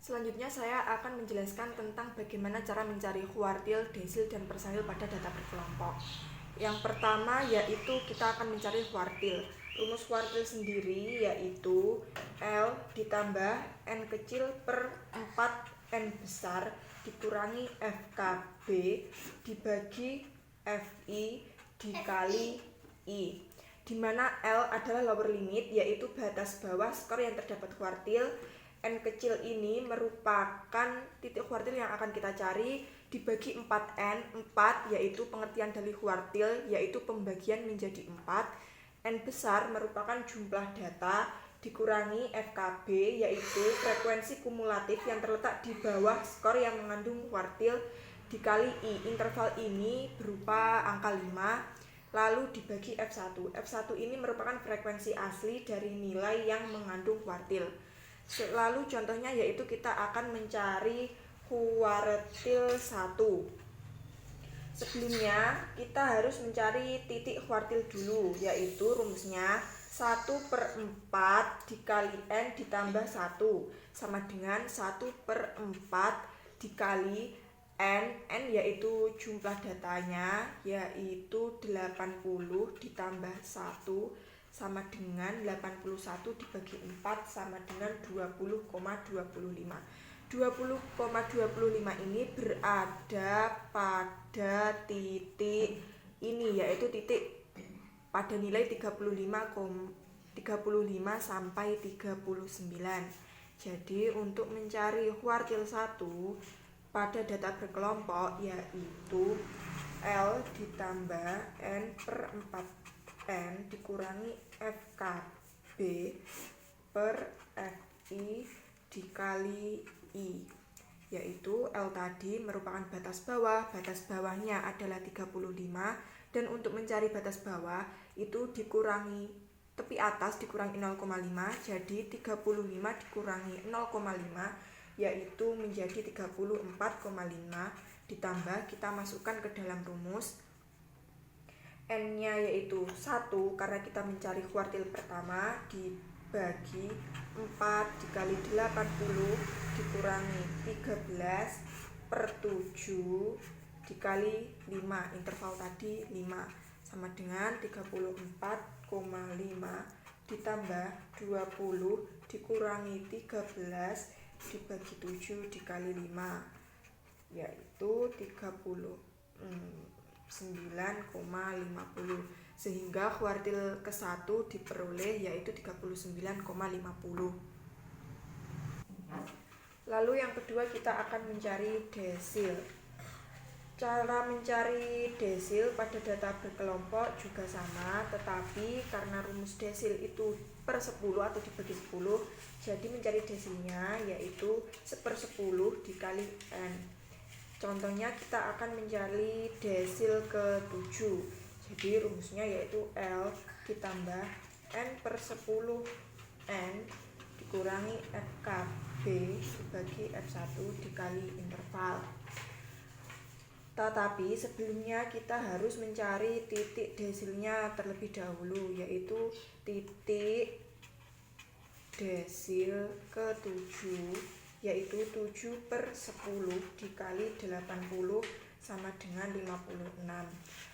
Selanjutnya saya akan menjelaskan tentang bagaimana cara mencari kuartil, desil, dan persahil pada data berkelompok. Yang pertama yaitu kita akan mencari kuartil. Rumus kuartil sendiri yaitu L ditambah N kecil per 4 N besar dikurangi FKB dibagi FI dikali I, di mana L adalah lower limit yaitu batas bawah skor yang terdapat kuartil. N kecil ini merupakan titik kuartil yang akan kita cari dibagi 4N. 4 yaitu pengertian dari kuartil, yaitu pembagian menjadi 4. N besar merupakan jumlah data dikurangi FKB yaitu frekuensi kumulatif yang terletak di bawah skor yang mengandung kuartil dikali I. Interval ini berupa angka 5 lalu dibagi F1. F1 ini merupakan frekuensi asli dari nilai yang mengandung kuartil. Lalu contohnya yaitu kita akan mencari kuartil 1. Sebelumnya kita harus mencari titik kuartil dulu, yaitu rumusnya 1/4 dikali N ditambah 1 sama dengan 1/4 dikali N yaitu jumlah datanya, yaitu 80 ditambah 1 sama dengan 81 dibagi 4 sama dengan 20,25. 20,25 ini berada pada titik ini, yaitu titik pada nilai 35 sampai 39. Jadi untuk mencari kuartil 1 pada data berkelompok yaitu L ditambah N per 4N dikurangi FKB per FI dikali I, yaitu L tadi merupakan batas bawahnya adalah 35, dan untuk mencari batas bawah itu dikurangi tepi atas dikurangi 0,5, jadi 35 dikurangi 0,5 yaitu menjadi 34,5, ditambah kita masukkan ke dalam rumus N-nya yaitu 1 karena kita mencari kuartil pertama dibagi 4 dikali 80 dikurangi 13 per 7 dikali 5, interval tadi 5 sama dengan 34,5 ditambah 20 dikurangi 13 dibagi 7 dikali 5 yaitu 39,50, sehingga kuartil ke-1 diperoleh yaitu 39,50. Lalu yang kedua kita akan mencari desil. Cara mencari desil pada data berkelompok juga sama, tetapi karena rumus desil itu per 10 atau dibagi 10, jadi mencari desilnya yaitu 1/10 dikali N. Contohnya kita akan mencari desil ke-7. Jadi rumusnya yaitu L ditambah N per 10 N dikurangi FKB dibagi F1 dikali interval. Tetapi sebelumnya kita harus mencari titik desilnya terlebih dahulu, yaitu titik desil ke-7 yaitu 7/10 dikali 80 sama dengan 56.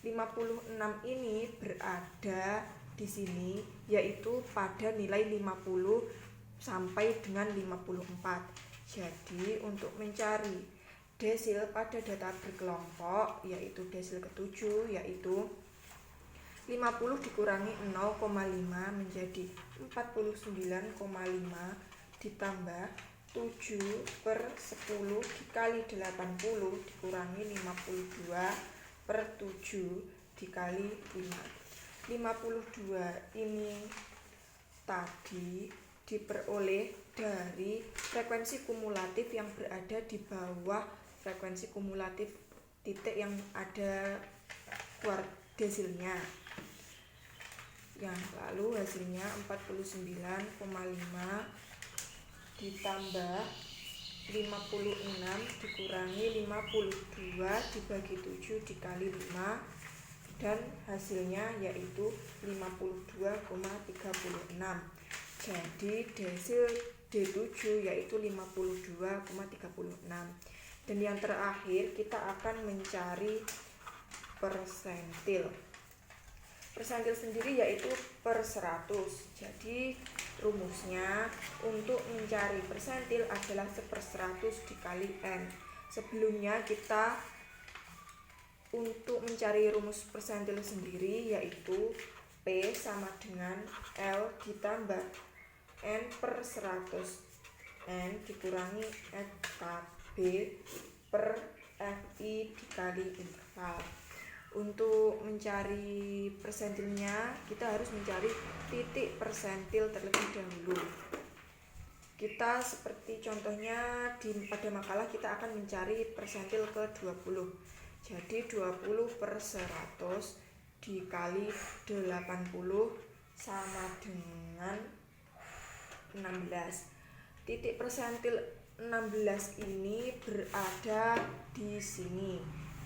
56 ini berada di sini yaitu pada nilai 50 sampai dengan 54. Jadi untuk mencari desil pada data berkelompok yaitu desil ke-7 yaitu 50 dikurangi 0,5 menjadi 49,5 ditambah 7/10 dikali 80 dikurangi 52/7 dikali 5. 52 ini tadi diperoleh dari frekuensi kumulatif yang berada di bawah frekuensi kumulatif titik yang ada desilnya. Yang lalu hasilnya 49,5 ditambah 56 dikurangi 52 dibagi 7 dikali 5, dan hasilnya yaitu 52,36. Jadi desil D7 yaitu 52,36. Dan yang terakhir kita akan mencari persentil. Persentil sendiri yaitu per 100. Jadi rumusnya untuk mencari persentil adalah 1/100 dikali N. Sebelumnya kita untuk mencari rumus persentil sendiri yaitu P sama dengan L ditambah N per 100. N dikurangi FKB per FI dikali interval. Untuk mencari persentilnya kita harus mencari titik persentil terlebih dahulu. Kita seperti contohnya pada makalah kita akan mencari persentil ke 20. Jadi 20 per 100 dikali 80 sama dengan 16. Titik persentil 16 ini berada di sini,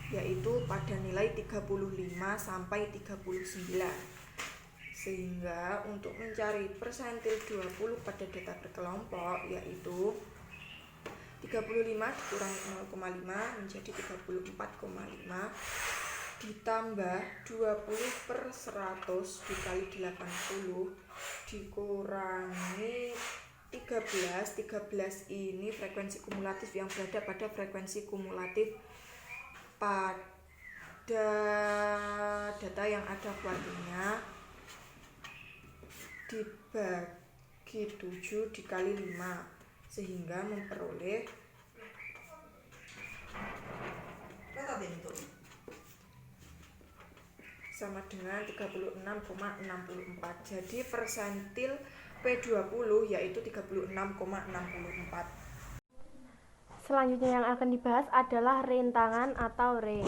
yaitu pada nilai 35 sampai 39. Sehingga untuk mencari persentil 20 pada data berkelompok yaitu 35 dikurangi 0,5 menjadi 34,5 ditambah 20 per 100 dikali 80 dikurangi 13 ini frekuensi kumulatif yang berada pada frekuensi kumulatif pada data yang ada kuartilnya dibagi 7 dikali 5 sehingga memperoleh sama dengan 36,64. Jadi persentil P20 yaitu 36,64. Selanjutnya yang akan dibahas adalah rintangan atau ring.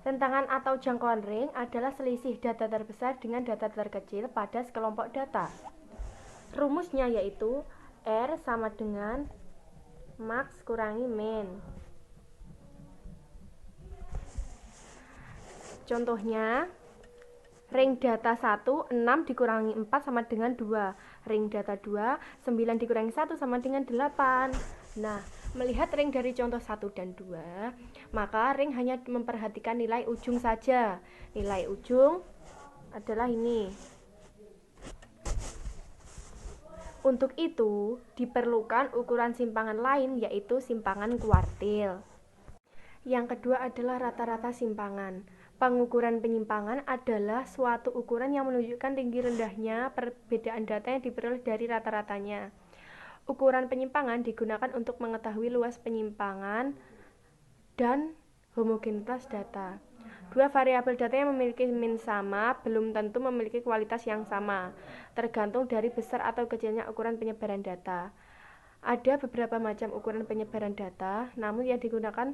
Rintangan atau jangkauan ring adalah selisih data terbesar dengan data terkecil pada sekelompok data. Rumusnya yaitu R sama dengan max kurangi min. Contohnya, ring data 1, 6 dikurangi 4 sama dengan 2. Ring data 2, 9 dikurangi 1 sama dengan 8. Nah, melihat ring dari contoh 1 dan 2, maka ring hanya memperhatikan nilai ujung saja. Nilai ujung adalah ini. Untuk itu, diperlukan ukuran simpangan lain yaitu simpangan kuartil. Yang kedua adalah rata-rata simpangan. Pengukuran penyimpangan adalah suatu ukuran yang menunjukkan tinggi rendahnya perbedaan data yang diperoleh dari rata-ratanya. Ukuran penyimpangan digunakan untuk mengetahui luas penyimpangan dan homogenitas data. Dua variabel data yang memiliki min sama belum tentu memiliki kualitas yang sama, tergantung dari besar atau kecilnya ukuran penyebaran data. Ada beberapa macam ukuran penyebaran data, namun yang digunakan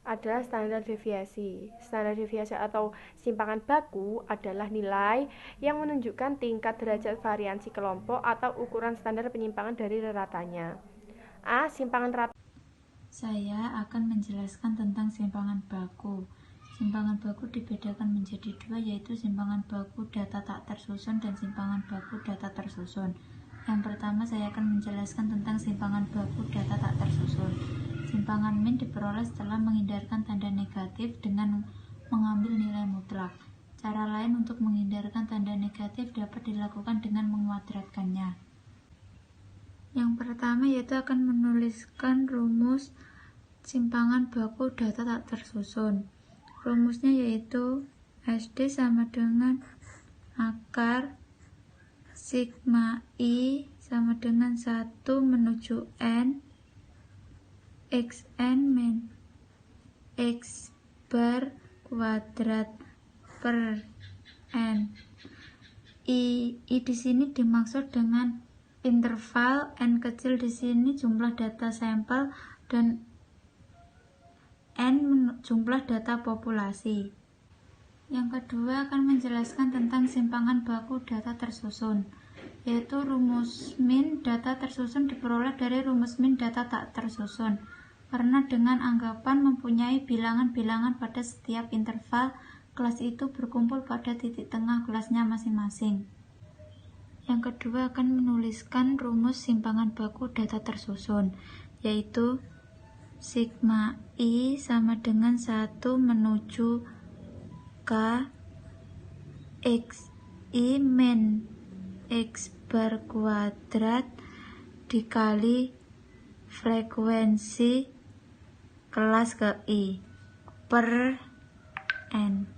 adalah standar deviasi. Standar deviasi atau simpangan baku adalah nilai yang menunjukkan tingkat derajat variansi kelompok atau ukuran standar penyimpangan dari ratanya. A. Simpangan rata. Saya akan menjelaskan tentang simpangan baku. Simpangan baku dibedakan menjadi dua, yaitu simpangan baku data tak tersusun dan simpangan baku data tersusun. Yang pertama, saya akan menjelaskan tentang simpangan baku data tak tersusun. Simpangan min diperoleh setelah menghindarkan tanda negatif dengan mengambil nilai mutlak. Cara lain untuk menghindarkan tanda negatif dapat dilakukan dengan menguadratkannya. Yang pertama yaitu akan menuliskan rumus simpangan baku data tak tersusun. Rumusnya yaitu SD sama dengan akar sigma I sama dengan 1 menuju N xn min x bar kuadrat per N. I di sini dimaksud dengan interval, N kecil di sini jumlah data sampel dan N jumlah data populasi. Yang kedua akan menjelaskan tentang simpangan baku data tersusun, yaitu rumus min data tersusun diperoleh dari rumus min data tak tersusun, karena dengan anggapan mempunyai bilangan-bilangan pada setiap interval, kelas itu berkumpul pada titik tengah kelasnya masing-masing. Yang kedua akan menuliskan rumus simpangan baku data tersusun, yaitu sigma I sama dengan 1 menuju K X I min X bar kuadrat dikali frekuensi kelas ke I per N.